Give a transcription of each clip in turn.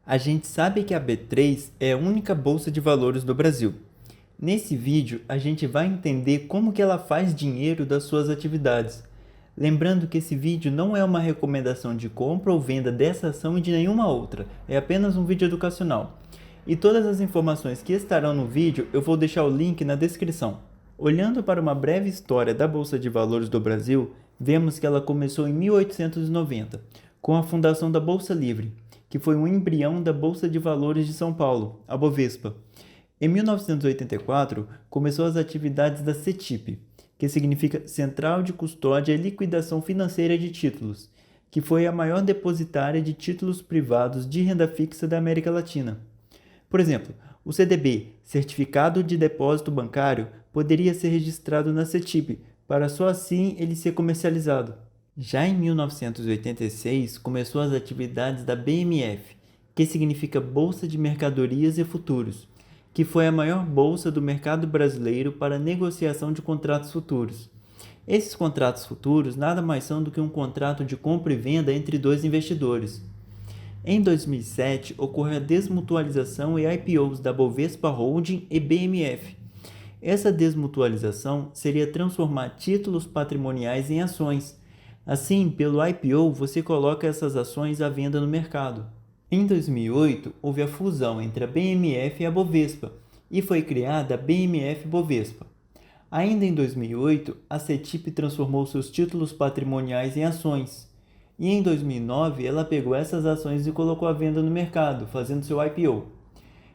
A gente sabe que a B3 é a única bolsa de valores do Brasil. Nesse vídeo, a gente vai entender como que ela faz dinheiro das suas atividades. Lembrando que esse vídeo não é uma recomendação de compra ou venda dessa ação e de nenhuma outra, é apenas um vídeo educacional. E todas as informações que estarão no vídeo eu vou deixar o link na descrição. Olhando para uma breve história da Bolsa de Valores do Brasil, vemos que ela começou em 1890, com a fundação da Bolsa Livre, que foi um embrião da Bolsa de Valores de São Paulo, a Bovespa. Em 1984, começou as atividades da CETIP, que significa Central de Custódia e Liquidação Financeira de Títulos, que foi a maior depositária de títulos privados de renda fixa da América Latina. Por exemplo, o CDB, Certificado de Depósito Bancário, poderia ser registrado na CETIP, para só assim ele ser comercializado. Já em 1986, começou as atividades da BMF, que significa Bolsa de Mercadorias e Futuros, que foi a maior bolsa do mercado brasileiro para negociação de contratos futuros. Esses contratos futuros nada mais são do que um contrato de compra e venda entre dois investidores. Em 2007, ocorre a desmutualização e IPOs da Bovespa Holding e BMF. Essa desmutualização seria transformar títulos patrimoniais em ações. Assim, pelo IPO, você coloca essas ações à venda no mercado. Em 2008, houve a fusão entre a BMF e a Bovespa, e foi criada a BMF Bovespa. Ainda em 2008, a CETIP transformou seus títulos patrimoniais em ações. E em 2009, ela pegou essas ações e colocou à venda no mercado, fazendo seu IPO.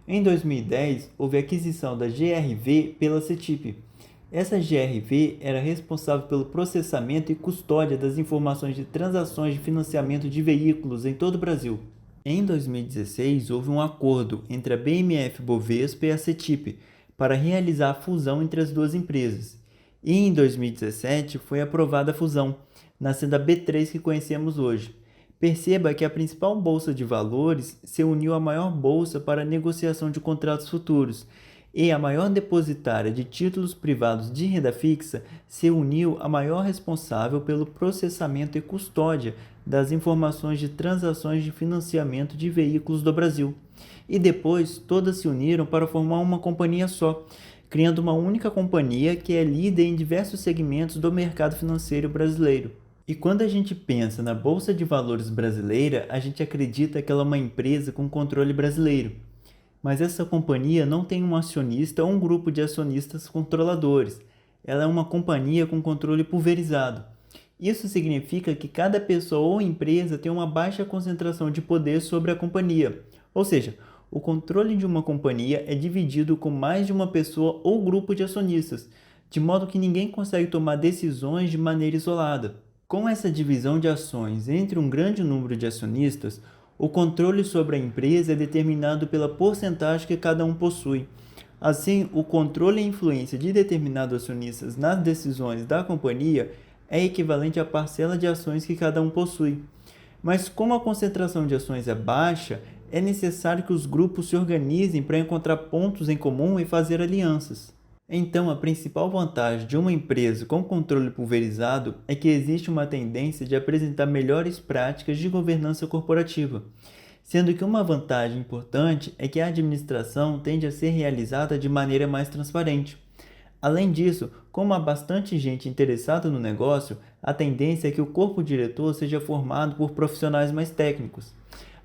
Em 2010, houve a aquisição da GRV pela CETIP. Essa GRV era responsável pelo processamento e custódia das informações de transações de financiamento de veículos em todo o Brasil. Em 2016, houve um acordo entre a BMF Bovespa e a CETIP para realizar a fusão entre as duas empresas. E em 2017 foi aprovada a fusão, nascendo a B3 que conhecemos hoje. Perceba que a principal bolsa de valores se uniu à maior bolsa para a negociação de contratos futuros, e a maior depositária de títulos privados de renda fixa se uniu à maior responsável pelo processamento e custódia das informações de transações de financiamento de veículos do Brasil. E depois todas se uniram para formar uma companhia só, criando uma única companhia que é líder em diversos segmentos do mercado financeiro brasileiro. E quando a gente pensa na Bolsa de Valores brasileira, a gente acredita que ela é uma empresa com controle brasileiro. Mas essa companhia não tem um acionista ou um grupo de acionistas controladores. Ela é uma companhia com controle pulverizado. Isso significa que cada pessoa ou empresa tem uma baixa concentração de poder sobre a companhia. Ou seja, o controle de uma companhia é dividido com mais de uma pessoa ou grupo de acionistas, de modo que ninguém consegue tomar decisões de maneira isolada. Com essa divisão de ações entre um grande número de acionistas, o controle sobre a empresa é determinado pela porcentagem que cada um possui. Assim, o controle e influência de determinados acionistas nas decisões da companhia é equivalente à parcela de ações que cada um possui. Mas como a concentração de ações é baixa, é necessário que os grupos se organizem para encontrar pontos em comum e fazer alianças. Então, a principal vantagem de uma empresa com controle pulverizado é que existe uma tendência de apresentar melhores práticas de governança corporativa, sendo que uma vantagem importante é que a administração tende a ser realizada de maneira mais transparente. Além disso, como há bastante gente interessada no negócio, a tendência é que o corpo diretor seja formado por profissionais mais técnicos.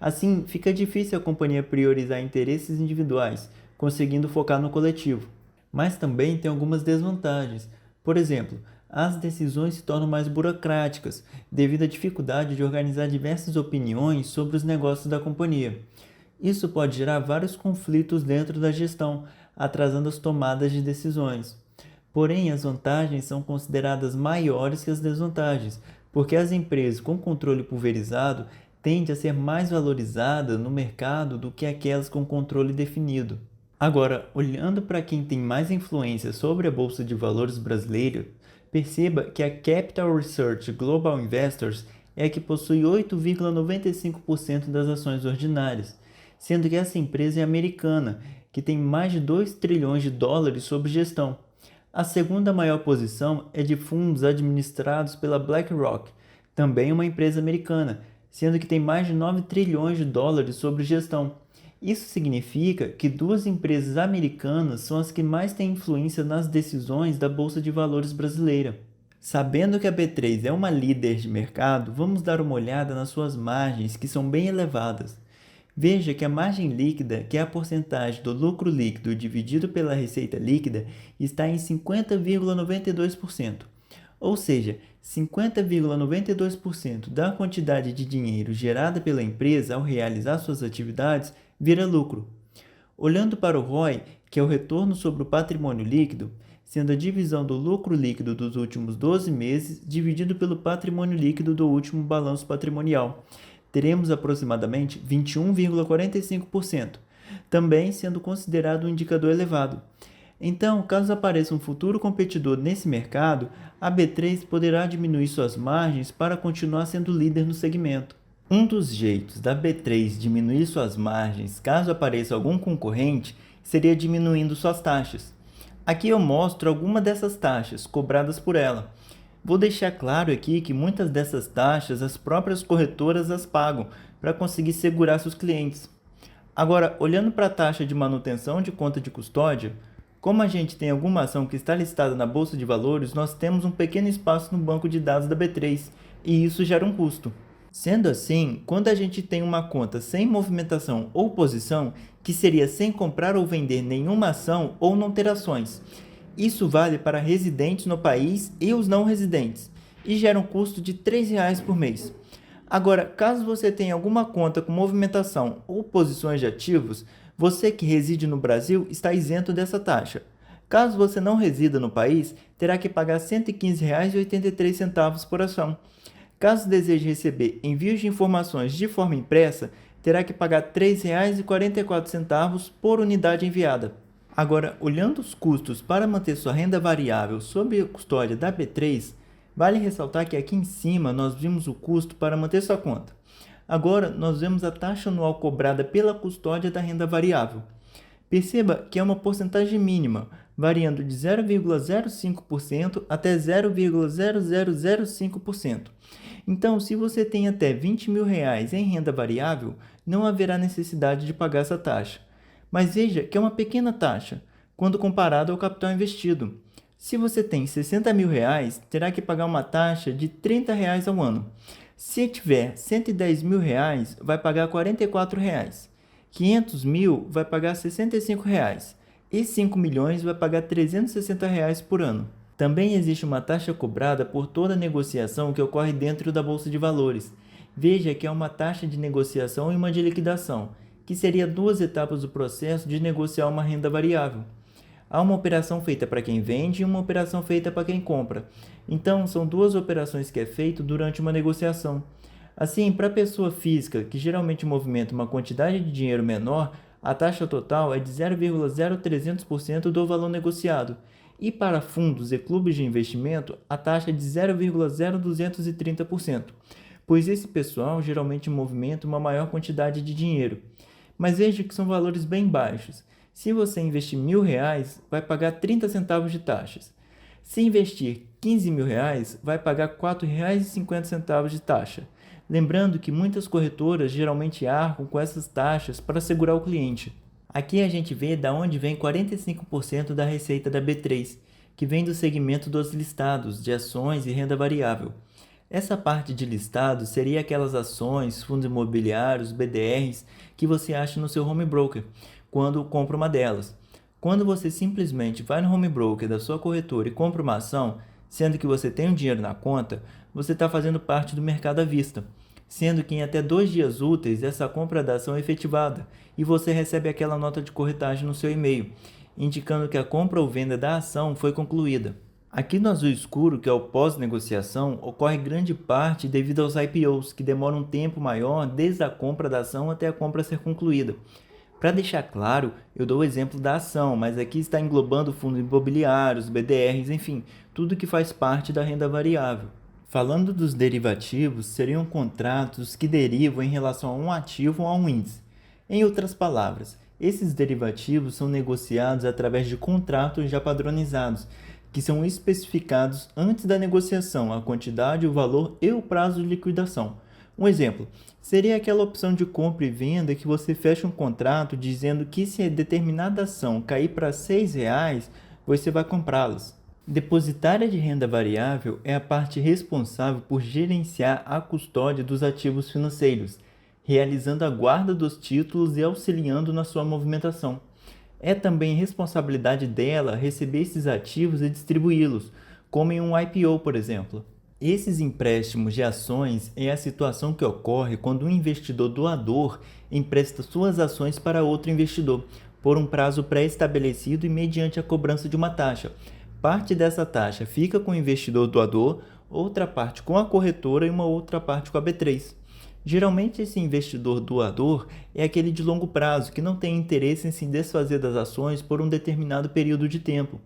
Assim, fica difícil a companhia priorizar interesses individuais, conseguindo focar no coletivo. Mas também tem algumas desvantagens. Por exemplo, as decisões se tornam mais burocráticas, devido à dificuldade de organizar diversas opiniões sobre os negócios da companhia. Isso pode gerar vários conflitos dentro da gestão, atrasando as tomadas de decisões. Porém, as vantagens são consideradas maiores que as desvantagens, porque as empresas com controle pulverizado tendem a ser mais valorizadas no mercado do que aquelas com controle definido. Agora, olhando para quem tem mais influência sobre a Bolsa de Valores brasileira, perceba que a Capital Research Global Investors é a que possui 8,95% das ações ordinárias, sendo que essa empresa é americana, que tem mais de 2 trilhões de dólares sob gestão. A segunda maior posição é de fundos administrados pela BlackRock, também uma empresa americana, sendo que tem mais de 9 trilhões de dólares sob gestão. Isso significa que duas empresas americanas são as que mais têm influência nas decisões da Bolsa de Valores brasileira. Sabendo que a B3 é uma líder de mercado, vamos dar uma olhada nas suas margens, que são bem elevadas. Veja que a margem líquida, que é a porcentagem do lucro líquido dividido pela receita líquida, está em 50,92%. Ou seja, 50,92% da quantidade de dinheiro gerada pela empresa ao realizar suas atividades vira lucro. Olhando para o ROI, que é o retorno sobre o patrimônio líquido, sendo a divisão do lucro líquido dos últimos 12 meses dividido pelo patrimônio líquido do último balanço patrimonial, teremos aproximadamente 21,45%, também sendo considerado um indicador elevado. Então, caso apareça um futuro competidor nesse mercado, a B3 poderá diminuir suas margens para continuar sendo líder no segmento. Um dos jeitos da B3 diminuir suas margens caso apareça algum concorrente seria diminuindo suas taxas. Aqui eu mostro algumas dessas taxas cobradas por ela. Vou deixar claro aqui que muitas dessas taxas as próprias corretoras as pagam para conseguir segurar seus clientes. Agora, olhando para a taxa de manutenção de conta de custódia, como a gente tem alguma ação que está listada na Bolsa de Valores, nós temos um pequeno espaço no banco de dados da B3 e isso gera um custo. Sendo assim, quando a gente tem uma conta sem movimentação ou posição, que seria sem comprar ou vender nenhuma ação ou não ter ações, isso vale para residentes no país e os não residentes, e gera um custo de R$ 3,00 por mês. Agora, caso você tenha alguma conta com movimentação ou posições de ativos, você que reside no Brasil está isento dessa taxa. Caso você não resida no país, terá que pagar R$ 115,83 por ação. Caso deseje receber envios de informações de forma impressa, terá que pagar R$ 3,44 por unidade enviada. Agora, olhando os custos para manter sua renda variável sob a custódia da B3, vale ressaltar que aqui em cima nós vimos o custo para manter sua conta. Agora, nós vemos a taxa anual cobrada pela custódia da renda variável. Perceba que é uma porcentagem mínima, variando de 0,05% até 0,0005%. Então, se você tem até R$ 20.000 em renda variável, não haverá necessidade de pagar essa taxa. Mas veja que é uma pequena taxa, quando comparado ao capital investido. Se você tem R$ 60.000, terá que pagar uma taxa de R$ 30 ao ano. Se tiver R$ 110.000, vai pagar R$ 44. R$ 500.000 vai pagar R$ 65. E R$ 5 milhões vai pagar R$ 360 por ano. Também existe uma taxa cobrada por toda negociação que ocorre dentro da Bolsa de Valores. Veja que é uma taxa de negociação e uma de liquidação, que seria duas etapas do processo de negociar uma renda variável. Há uma operação feita para quem vende e uma operação feita para quem compra. Então, são duas operações que é feito durante uma negociação. Assim, para a pessoa física, que geralmente movimenta uma quantidade de dinheiro menor, a taxa total é de 0,0300% do valor negociado. E para fundos e clubes de investimento, a taxa é de 0,0230%, pois esse pessoal geralmente movimenta uma maior quantidade de dinheiro. Mas veja que são valores bem baixos. Se você investir R$ 1.000, vai pagar 30 centavos de taxas. Se investir R$ 15.000, vai pagar R$ 4,50 de taxa. Lembrando que muitas corretoras geralmente arcam com essas taxas para segurar o cliente. Aqui a gente vê de onde vem 45% da receita da B3, que vem do segmento dos listados, de ações e renda variável. Essa parte de listados seria aquelas ações, fundos imobiliários, BDRs, que você acha no seu home broker, quando compra uma delas. Quando você simplesmente vai no home broker da sua corretora e compra uma ação, sendo que você tem um dinheiro na conta, você está fazendo parte do mercado à vista, sendo que em até 2 dias úteis essa compra da ação é efetivada e você recebe aquela nota de corretagem no seu e-mail, indicando que a compra ou venda da ação foi concluída. Aqui no azul escuro, que é o pós-negociação, ocorre grande parte devido aos IPOs, que demoram um tempo maior desde a compra da ação até a compra ser concluída. Para deixar claro, eu dou o exemplo da ação, mas aqui está englobando fundos imobiliários, BDRs, enfim, tudo que faz parte da renda variável. Falando dos derivativos, seriam contratos que derivam em relação a um ativo ou a um índice. Em outras palavras, esses derivativos são negociados através de contratos já padronizados, que são especificados antes da negociação a quantidade, o valor e o prazo de liquidação. Um exemplo seria aquela opção de compra e venda que você fecha um contrato dizendo que se a determinada ação cair para R$ 6, você vai comprá-las. Depositária de renda variável é a parte responsável por gerenciar a custódia dos ativos financeiros, realizando a guarda dos títulos e auxiliando na sua movimentação. É também responsabilidade dela receber esses ativos e distribuí-los, como em um IPO, por exemplo. Esses empréstimos de ações é a situação que ocorre quando um investidor doador empresta suas ações para outro investidor, por um prazo pré-estabelecido e mediante a cobrança de uma taxa. Parte dessa taxa fica com o investidor doador, outra parte com a corretora e uma outra parte com a B3. Geralmente, esse investidor doador é aquele de longo prazo, que não tem interesse em se desfazer das ações por um determinado período de tempo.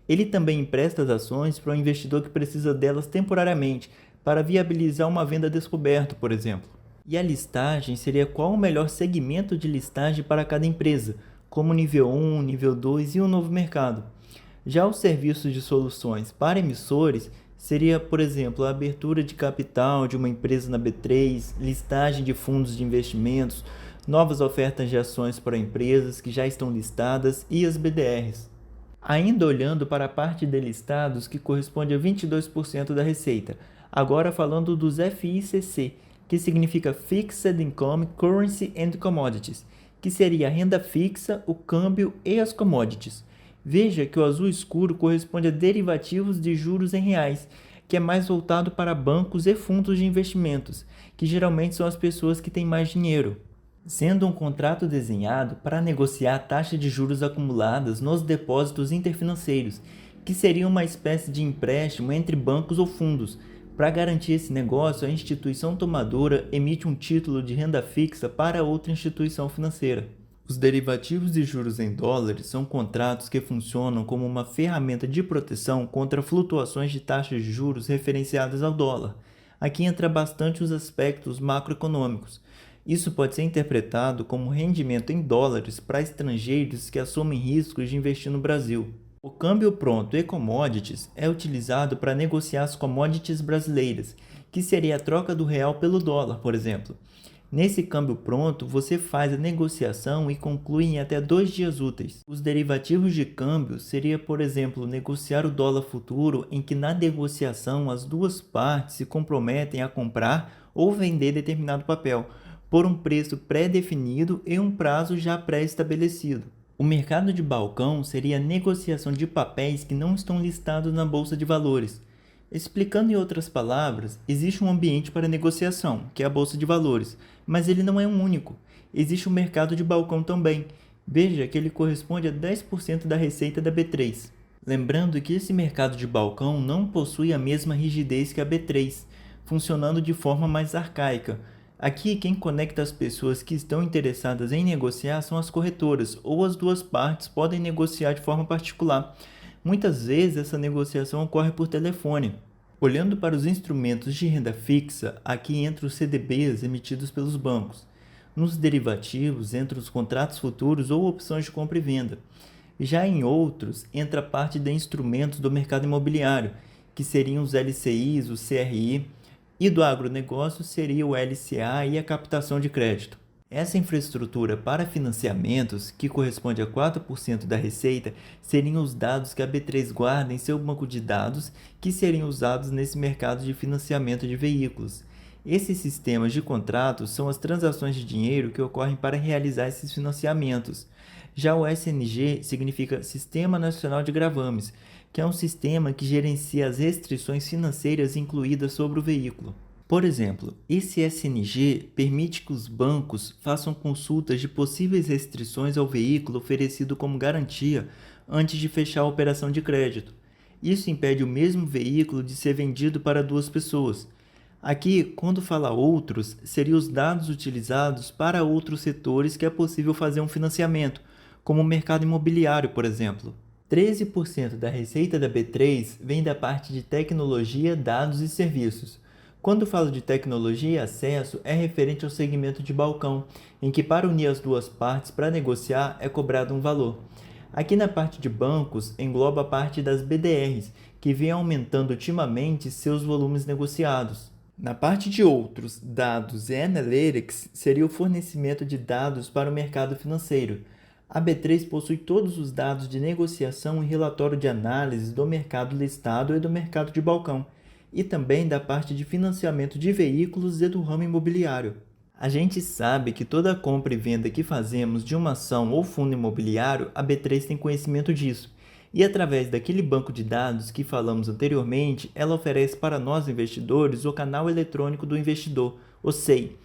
Ele também empresta as ações para um investidor que precisa delas temporariamente, para viabilizar uma venda descoberta, por exemplo. E a listagem seria qual o melhor segmento de listagem para cada empresa, como nível 1, nível 2 e o novo mercado. Já os serviços de soluções para emissores seria, por exemplo, a abertura de capital de uma empresa na B3, listagem de fundos de investimentos, novas ofertas de ações para empresas que já estão listadas e as BDRs. Ainda olhando para a parte de listados, que corresponde a 22% da receita, agora falando dos FICC, que significa Fixed Income, Currency and Commodities, que seria a renda fixa, o câmbio e as commodities. Veja que o azul escuro corresponde a derivativos de juros em reais, que é mais voltado para bancos e fundos de investimentos, que geralmente são as pessoas que têm mais dinheiro, sendo um contrato desenhado para negociar a taxa de juros acumuladas nos depósitos interfinanceiros, que seria uma espécie de empréstimo entre bancos ou fundos. Para garantir esse negócio, a instituição tomadora emite um título de renda fixa para outra instituição financeira. Os derivativos de juros em dólares são contratos que funcionam como uma ferramenta de proteção contra flutuações de taxas de juros referenciadas ao dólar. Aqui entra bastante os aspectos macroeconômicos. Isso pode ser interpretado como rendimento em dólares para estrangeiros que assumem riscos de investir no Brasil. O câmbio pronto e commodities é utilizado para negociar as commodities brasileiras, que seria a troca do real pelo dólar, por exemplo. Nesse câmbio pronto, você faz a negociação e conclui em até 2 dias úteis. Os derivativos de câmbio seria, por exemplo, negociar o dólar futuro, em que na negociação as duas partes se comprometem a comprar ou vender determinado papel, por um preço pré-definido e um prazo já pré-estabelecido. O mercado de balcão seria a negociação de papéis que não estão listados na Bolsa de Valores. Explicando em outras palavras, existe um ambiente para negociação, que é a Bolsa de Valores, mas ele não é um único. Existe um mercado de balcão também. Veja que ele corresponde a 10% da receita da B3. Lembrando que esse mercado de balcão não possui a mesma rigidez que a B3, funcionando de forma mais arcaica. Aqui, quem conecta as pessoas que estão interessadas em negociar são as corretoras, ou as duas partes podem negociar de forma particular. Muitas vezes essa negociação ocorre por telefone. Olhando para os instrumentos de renda fixa, aqui entra os CDBs emitidos pelos bancos. Nos derivativos, entra os contratos futuros ou opções de compra e venda. Já em outros, entra a parte de instrumentos do mercado imobiliário, que seriam os LCIs, o CRI, e do agronegócio seria o LCA e a captação de crédito. Essa infraestrutura para financiamentos, que corresponde a 4% da receita, seriam os dados que a B3 guarda em seu banco de dados, que seriam usados nesse mercado de financiamento de veículos. Esses sistemas de contratos são as transações de dinheiro que ocorrem para realizar esses financiamentos. Já o SNG significa Sistema Nacional de Gravames, que é um sistema que gerencia as restrições financeiras incluídas sobre o veículo. Por exemplo, esse SNG permite que os bancos façam consultas de possíveis restrições ao veículo oferecido como garantia antes de fechar a operação de crédito. Isso impede o mesmo veículo de ser vendido para duas pessoas. Aqui, quando fala outros, seriam os dados utilizados para outros setores que é possível fazer um financiamento, como o mercado imobiliário, por exemplo. 13% da receita da B3 vem da parte de tecnologia, dados e serviços. Quando falo de tecnologia e acesso, é referente ao segmento de balcão, em que para unir as duas partes para negociar é cobrado um valor. Aqui na parte de bancos, engloba a parte das BDRs, que vem aumentando ultimamente seus volumes negociados. Na parte de outros, dados e analytics seria o fornecimento de dados para o mercado financeiro. A B3 possui todos os dados de negociação e relatório de análise do mercado listado e do mercado de balcão, e também da parte de financiamento de veículos e do ramo imobiliário. A gente sabe que toda compra e venda que fazemos de uma ação ou fundo imobiliário, a B3 tem conhecimento disso. E através daquele banco de dados que falamos anteriormente, ela oferece para nós investidores o canal eletrônico do investidor, o SEI.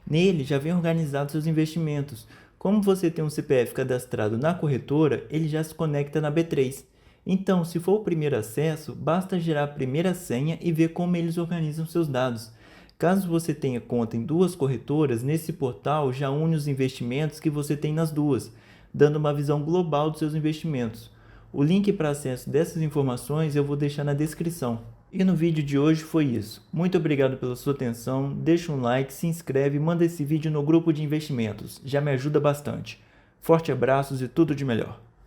Nele já vem organizado seus investimentos. Como você tem um CPF cadastrado na corretora, ele já se conecta na B3. Então, se for o primeiro acesso, basta gerar a primeira senha e ver como eles organizam seus dados. Caso você tenha conta em duas corretoras, nesse portal já une os investimentos que você tem nas duas, dando uma visão global dos seus investimentos. O link para acesso dessas informações eu vou deixar na descrição. E no vídeo de hoje foi isso. Muito obrigado pela sua atenção, deixa um like, se inscreve e manda esse vídeo no grupo de investimentos, já me ajuda bastante. Forte abraços e tudo de melhor.